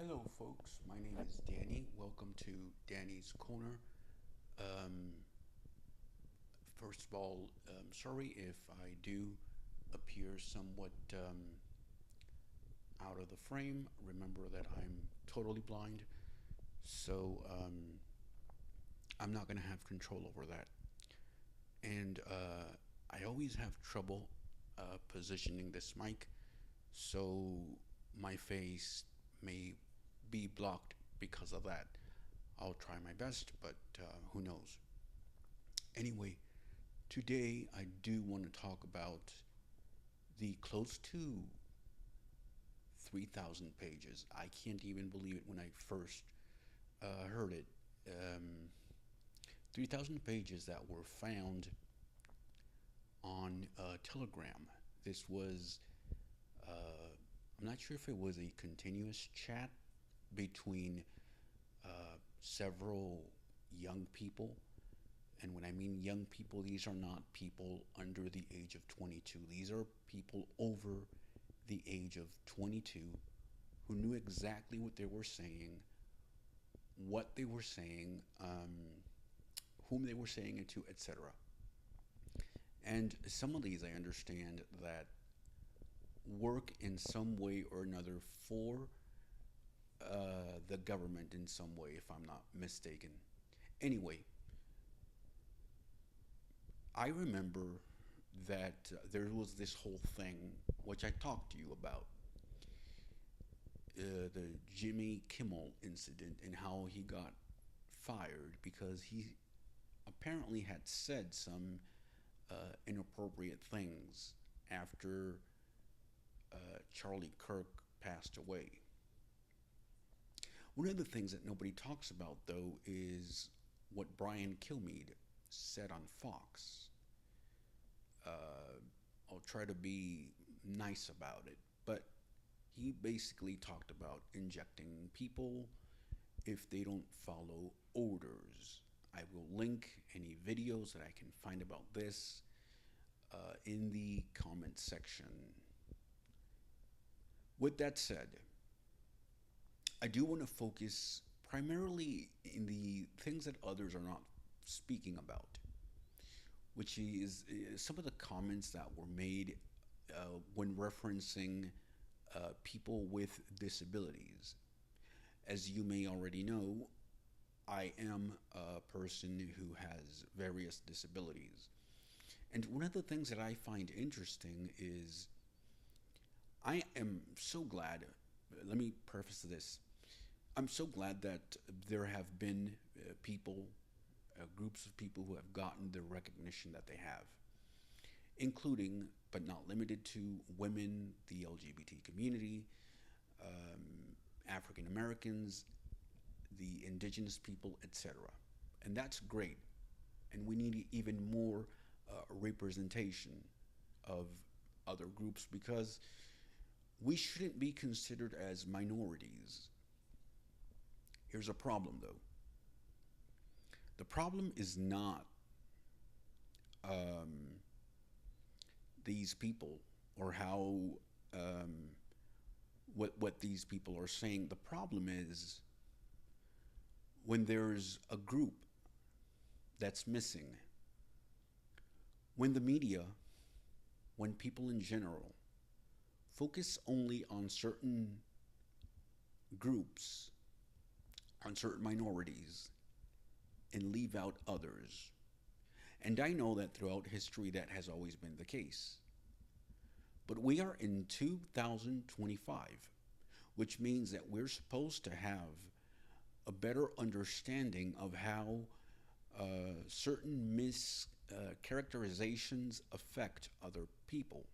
Hello, folks. My name is Danny. Welcome to Danny's Corner. Um, First of all, sorry if I do appear somewhat out of the frame. Remember that I'm totally blind, so I'm not going to have control over that. And I always have trouble positioning this mic, so my face may be blocked because of that. I'll try my best, but who knows? Anyway, today I do want to talk about the close to 3,000 pages. I can't even believe it when I first heard it. 3,000 pages that were found on Telegram. This was, I'm not sure if it was a continuous chat between several young people. And when I mean young people, these are not people under the age of 22. These are people over the age of 22 who knew exactly what they were saying, what they were saying, whom they were saying it to, etc. And some of these I understand that work in some way or another for the government in some way, if I'm not mistaken. Anyway, I remember that there was this whole thing which I talked to you about, the Jimmy Kimmel incident and how he got fired because he apparently had said some inappropriate things after Charlie Kirk passed away. One of the things that nobody talks about, though, is what Brian Kilmeade said on Fox. Uh, I'll try to be nice about it, but he basically talked about injecting people if they don't follow orders. I will link any videos that I can find about this in the comment section. With that said, I do want to focus primarily in the things that others are not speaking about, which is some of the comments that were made when referencing people with disabilities. As you may already know, I am a person who has various disabilities. And one of the things that I find interesting is I am so glad, let me preface this. I'm so glad that there have been people, groups of people who have gotten the recognition that they have, including, but not limited to, women, the LGBT community, African Americans, the indigenous people, etc. And that's great. And we need even more representation of other groups because we shouldn't be considered as minorities. Here's a problem, though. The problem is not um, these people or how what these people are saying. The problem is when there's a group that's missing, when the media, when people in general focus only on certain groups, on certain minorities, and leave out others. And I know that throughout history that has always been the case. But we are in 2025, which means that we're supposed to have a better understanding of how certain mischaracterizations affect other people.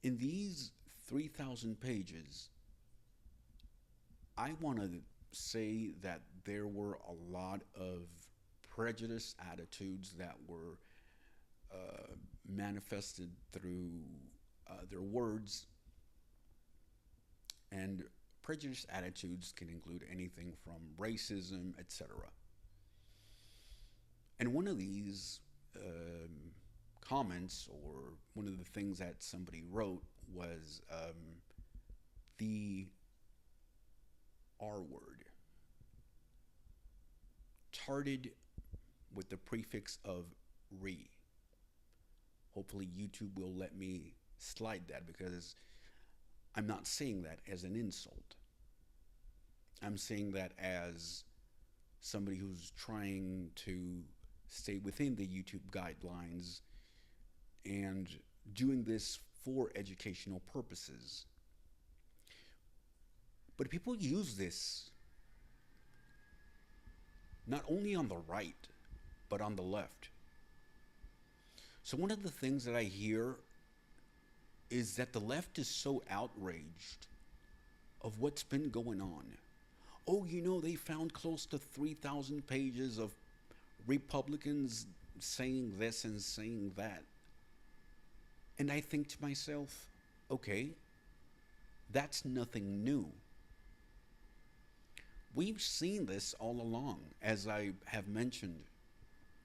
In these 3,000 pages, I want to say that there were a lot of prejudice attitudes that were manifested through their words, and prejudice attitudes can include anything from racism, etc. And one of these comments, or one of the things that somebody wrote, was The R word, tarted with the prefix of re. Hopefully, YouTube will let me slide that because I'm not saying that as an insult. I'm saying that as somebody who's trying to stay within the YouTube guidelines and doing this for educational purposes. But people use this not only on the right, but on the left. So, one of the things that I hear is that the left is so outraged of what's been going on. Oh, they found close to 3,000 pages of Republicans saying this and saying that. And I think to myself, okay, that's nothing new. We've seen this all along. As I have mentioned,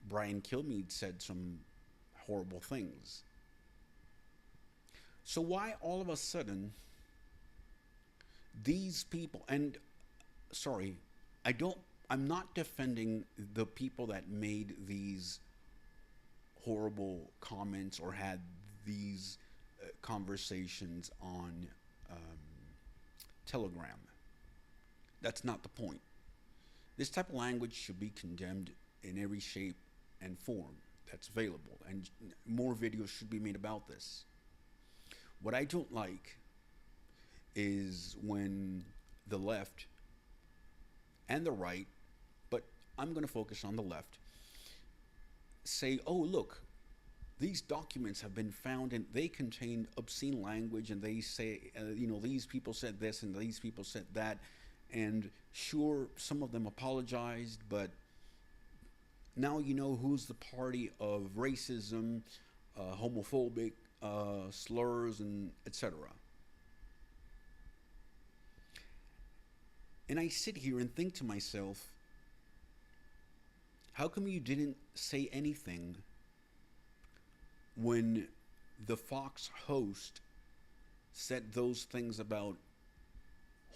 Brian Kilmeade said some horrible things. So why all of a sudden these people, and sorry, I'm not defending the people that made these horrible comments or had these conversations on um, Telegram. That's not the point. This type of language should be condemned in every shape and form that's available, and more videos should be made about this. What I don't like is when the left and the right, but I'm going to focus on the left, say, oh, look, these documents have been found and they contain obscene language, and they say, these people said this and these people said that. And sure, some of them apologized, but now you know who's the party of racism, homophobic slurs, and etc. And I sit here and think to myself, how come you didn't say anything when the Fox host said those things about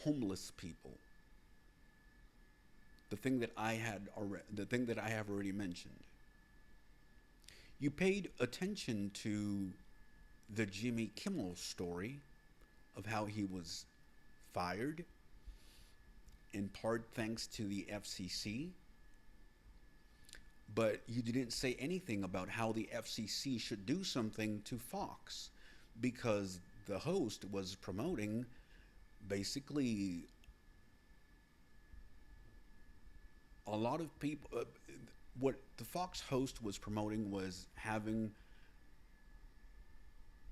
homeless people? The thing that I have already mentioned. You paid attention to the Jimmy Kimmel story of how he was fired, in part thanks to the FCC, but you didn't say anything about how the FCC should do something to Fox, because the host was promoting basically a lot of people. What the Fox host was promoting was having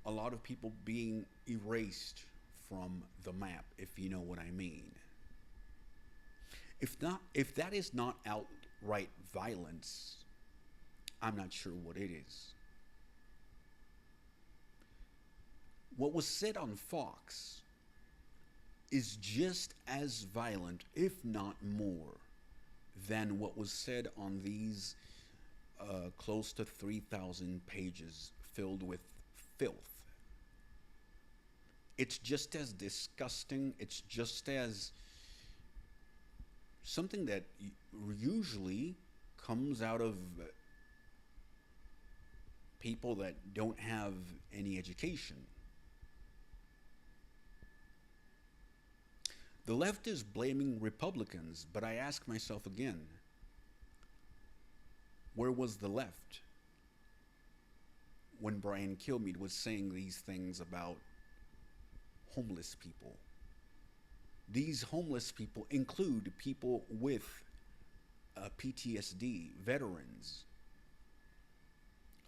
a lot of people being erased from the map, if you know what I mean. If that is not outright violence, I'm not sure what it is. What was said on Fox is just as violent, if not more, than what was said on these close to 3,000 pages filled with filth. It's just as disgusting. It's just as something that usually comes out of people that don't have any education. The left is blaming Republicans, but I ask myself again, where was the left when Brian Kilmeade was saying these things about homeless people? These homeless people include people with PTSD, veterans,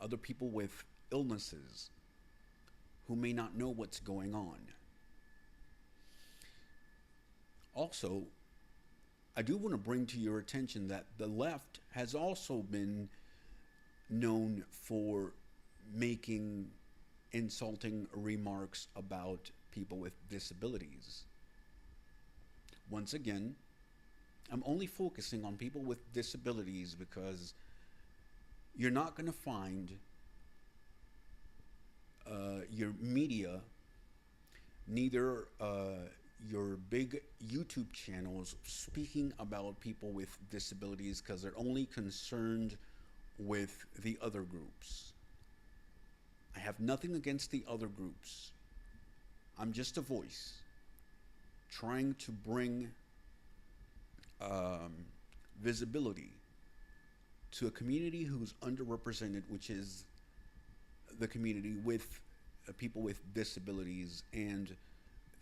other people with illnesses who may not know what's going on. Also, I do want to bring to your attention that the left has also been known for making insulting remarks about people with disabilities. Once again, I'm only focusing on people with disabilities because you're not going to find your media, neither your big YouTube channels speaking about people with disabilities because they're only concerned with the other groups. I have nothing against the other groups. I'm just a voice trying to bring um, visibility to a community who's underrepresented, which is the community with people with disabilities and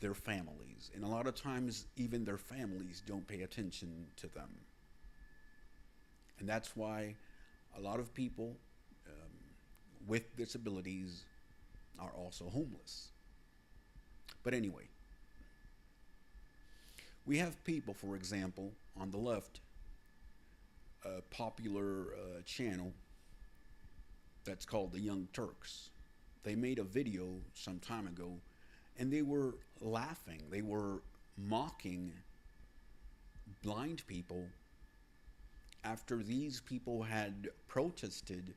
their families. And a lot of times, even their families don't pay attention to them. And that's why a lot of people with disabilities are also homeless. But anyway, we have people, for example, on the left, a popular channel that's called the Young Turks. They made a video some time ago and they were laughing, they were mocking blind people after these people had protested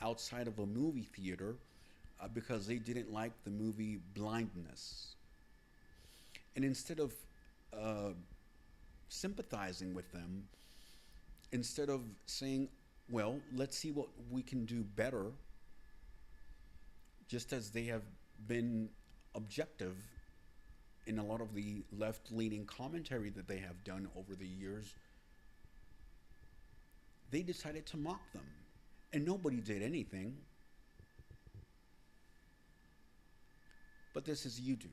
outside of a movie theater because they didn't like the movie Blindness. And instead of uh, sympathizing with them, instead of saying, well, let's see what we can do better, just as they have been objective in a lot of the left leaning commentary that they have done over the years, they decided to mock them. And nobody did anything. But this is YouTube.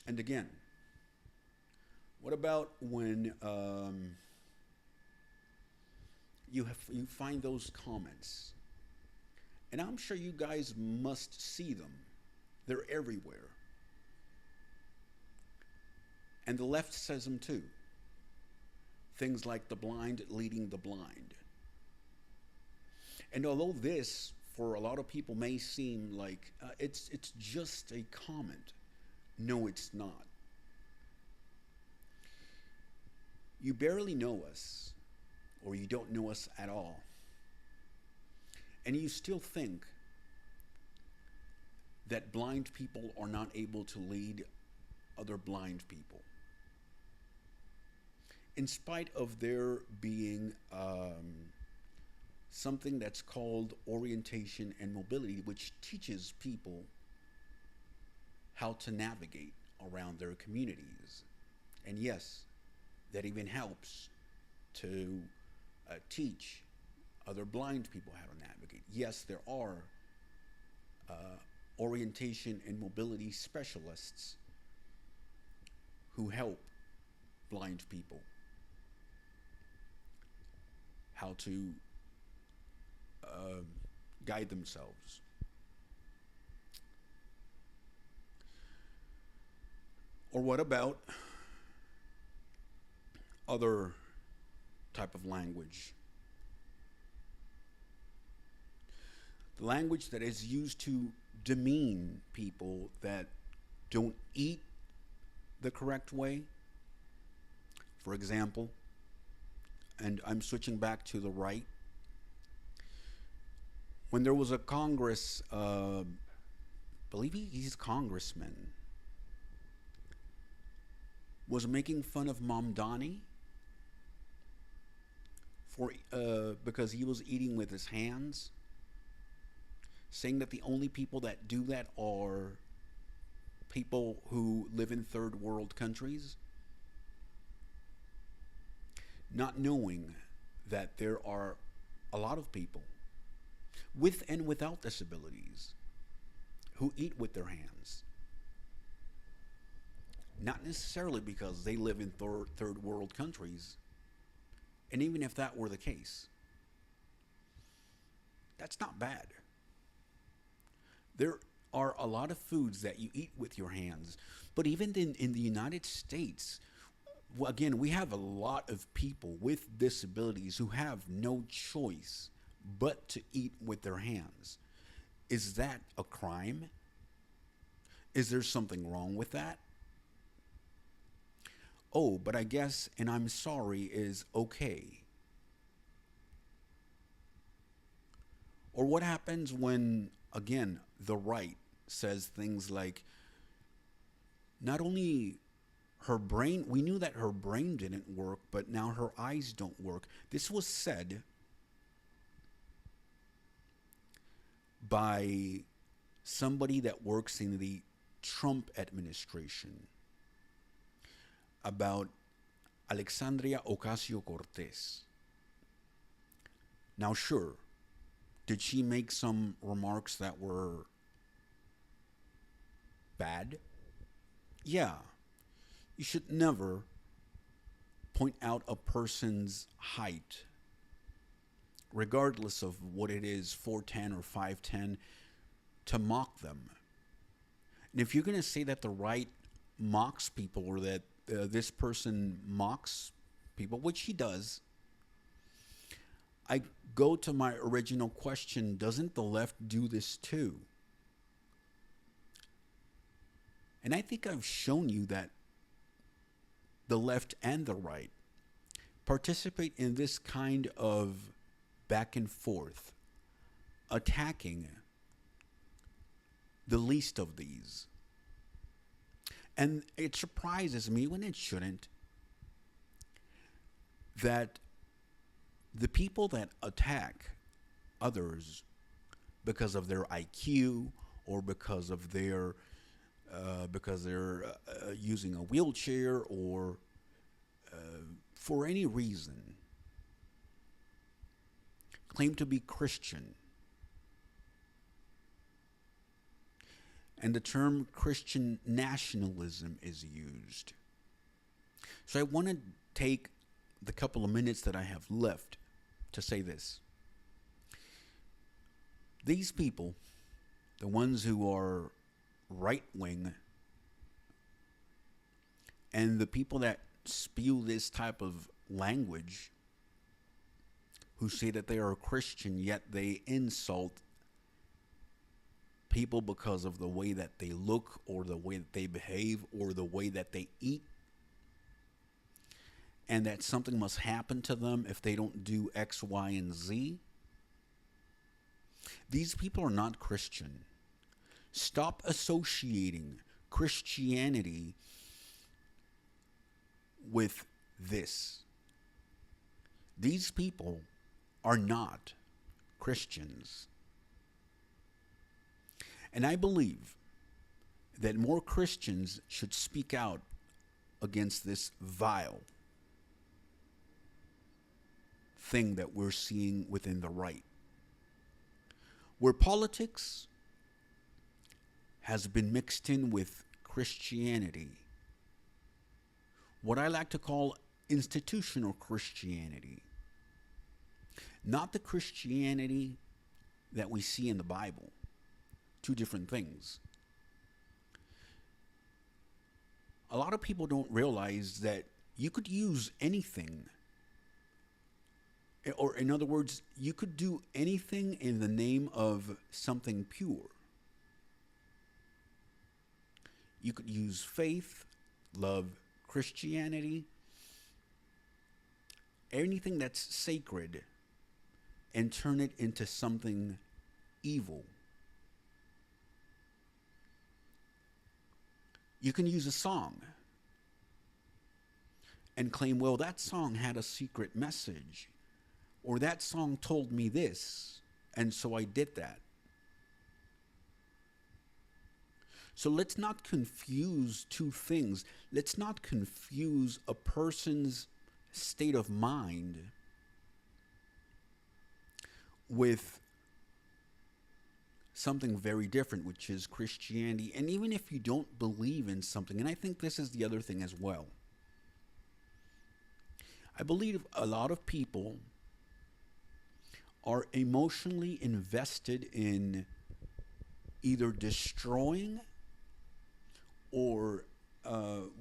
And again, what about when you find those comments? And I'm sure you guys must see them. They're everywhere. And the left says them too. Things like the blind leading the blind. And although this, for a lot of people, may seem like it's just a comment, no, it's not. You barely know us, or you don't know us at all, and you still think that blind people are not able to lead other blind people, in spite of there being something that's called orientation and mobility, which teaches people how to navigate around their communities. And yes, that even helps to teach other blind people how to navigate. Yes, there are uh, orientation and mobility specialists who help blind people how to uh, guide themselves. Or what about other type of language? The language that is used to demean people that don't eat the correct way. For example, and I'm switching back to the right, when there was a Congress, believe he's congressman, was making fun of Mamdani for because he was eating with his hands, saying that the only people that do that are people who live in third world countries, not knowing that there are a lot of people with and without disabilities who eat with their hands. Not necessarily because they live in third world countries. And even if that were the case, that's not bad. There are a lot of foods that you eat with your hands. But even in the United States, well, again, we have a lot of people with disabilities who have no choice but to eat with their hands. Is that a crime? Is there something wrong with that? Oh, but I guess, and I'm sorry is okay. Or what happens when, again, the right says things like, Not only her brain, we knew that her brain didn't work, but now her eyes don't work. This was said by somebody that works in the Trump administration about Alexandria Ocasio Cortez. Now, sure, did she make some remarks that were bad? Yeah, you should never point out a person's height, regardless of what it is, 4'10" or 5'10", to mock them. And if you're going to say that the right mocks people, or that this person mocks people, which he does, I go to my original question: doesn't the left do this too? And I think I've shown you that the left and the right participate in this kind of back and forth, attacking the least of these. And it surprises me, when it shouldn't, that the people that attack others because of their IQ, or because they're using a wheelchair, or for any reason, claim to be Christian. And the term Christian nationalism is used. So I want to take the couple of minutes that I have left to say this. These people, the ones who are right wing, and the people that spew this type of language, who say that they are a Christian, yet they insult people because of the way that they look, or the way that they behave, or the way that they eat, and that something must happen to them if they don't do X, Y, and Z. These people are not Christian. Stop associating Christianity with this. These people are not Christians. And I believe that more Christians should speak out against this vile thing that we're seeing within the right, where politics has been mixed in with Christianity, what I like to call institutional Christianity, not the Christianity that we see in the Bible. Two different things. A lot of people don't realize that you could use anything, or in other words, you could do anything in the name of something pure. You could use faith, love, Christianity, anything that's sacred, and turn it into something evil. You can use a song and claim, well, that song had a secret message, or that song told me this, and so I did that. So let's not confuse two things. Let's not confuse a person's state of mind with something very different, which is Christianity. And even if you don't believe in something, and I think this is the other thing as well, I believe a lot of people are emotionally invested in either destroying or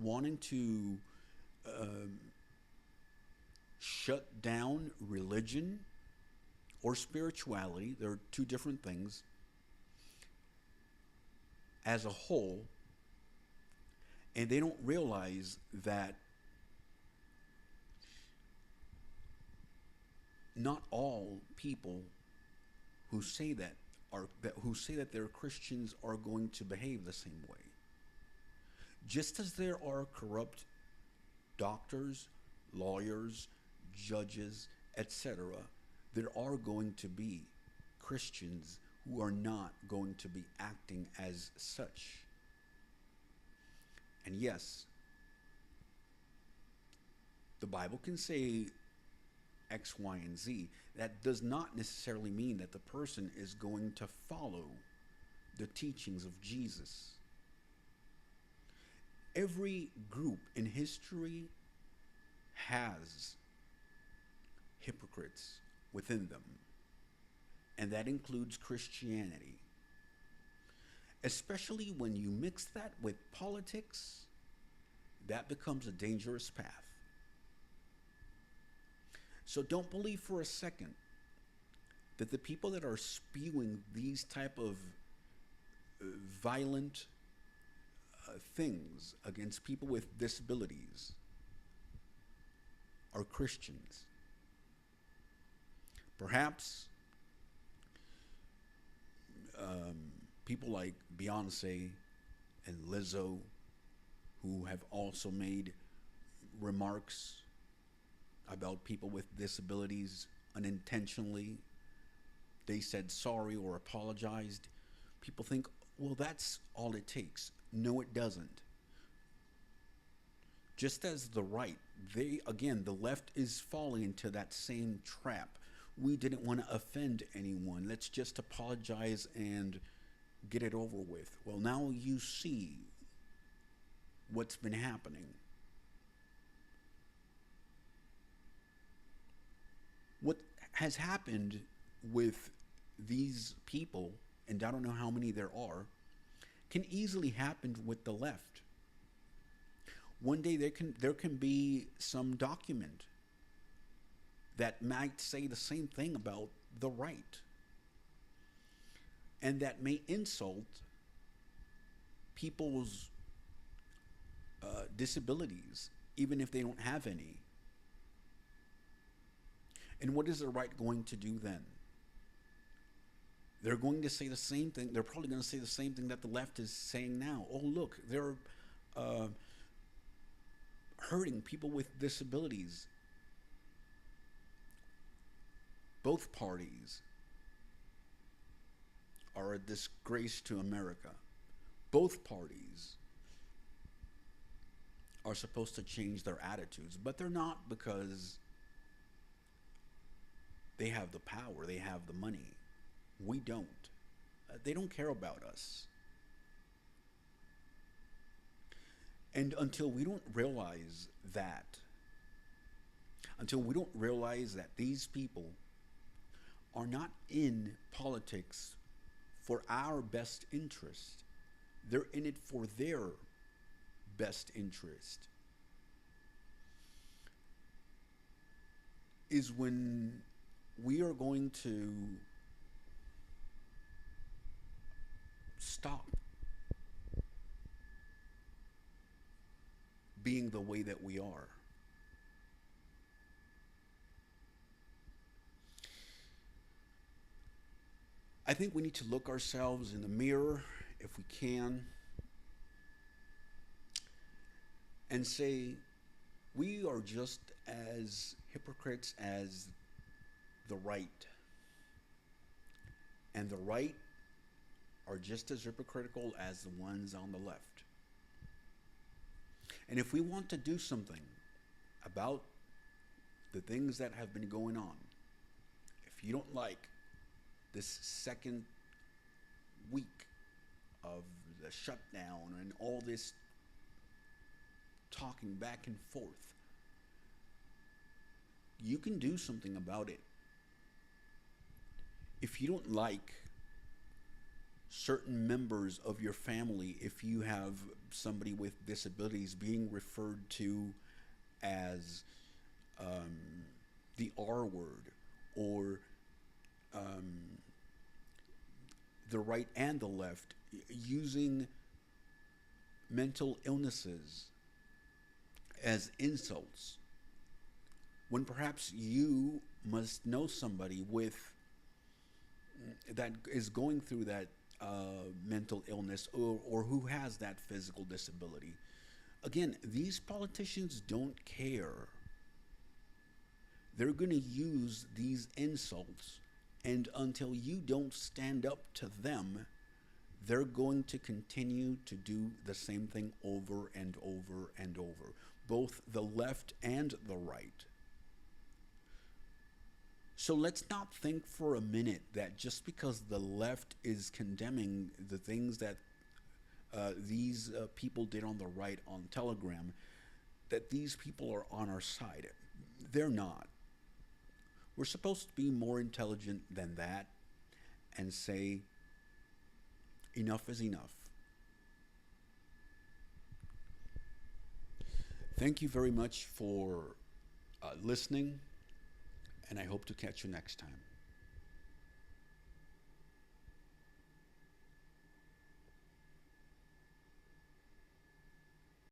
wanting to shut down religion or spirituality. There are two different things. As a whole, and they don't realize that not all people who say that they're Christians are going to behave the same way. Just as there are corrupt doctors, lawyers, judges, etc., there are going to be Christians who are not going to be acting as such. And yes, the Bible can say X, Y, and Z. That does not necessarily mean that the person is going to follow the teachings of Jesus. Every group in history has hypocrites within them, and that includes Christianity. Especially when you mix that with politics, that becomes a dangerous path. So don't believe for a second that the people that are spewing these type of violent things against people with disabilities are Christians. Perhaps people like Beyonce and Lizzo, who have also made remarks about people with disabilities unintentionally. They said sorry or apologized. People think, well, that's all it takes. No, it doesn't. Just as the right, the left is falling into that same trap. We didn't want to offend anyone. Let's just apologize and get it over with. Well, now you see what's been happening. What has happened with these people, and I don't know how many there are, can easily happen with the left. One day there can be some document that might say the same thing about the right, and that may insult people's disabilities, even if they don't have any. And what is the right going to do then? They're going to say the same thing. They're probably going to say the same thing that the left is saying now. Oh, look, they're hurting people with disabilities. Both parties are a disgrace to America. Both parties are supposed to change their attitudes, but they're not, because they have the power, they have the money. We don't. They don't care about us. And until we don't realize that, these people are not in politics for our best interest, they're in it for their best interest, is when we are going to stop being the way that we are. I think we need to look ourselves in the mirror, if we can, and say we are just as hypocrites as the right. And the right are just as hypocritical as the ones on the left. And if we want to do something about the things that have been going on, if you don't like this second week of the shutdown and all this talking back and forth, you can do something about it. If you don't like certain members of your family, if you have somebody with disabilities being referred to as the R word, or the right and the left using mental illnesses as insults, when perhaps you must know somebody with that is going through that mental illness, or who has that physical disability. Again, these politicians don't care. They're going to use these insults, and until you don't stand up to them, they're going to continue to do the same thing over and over and over, both the left and the right. So let's not think for a minute that just because the left is condemning the things that these people did on the right on Telegram, that these people are on our side. They're not. We're supposed to be more intelligent than that and say, enough is enough. Thank you very much for listening, and I hope to catch you next time.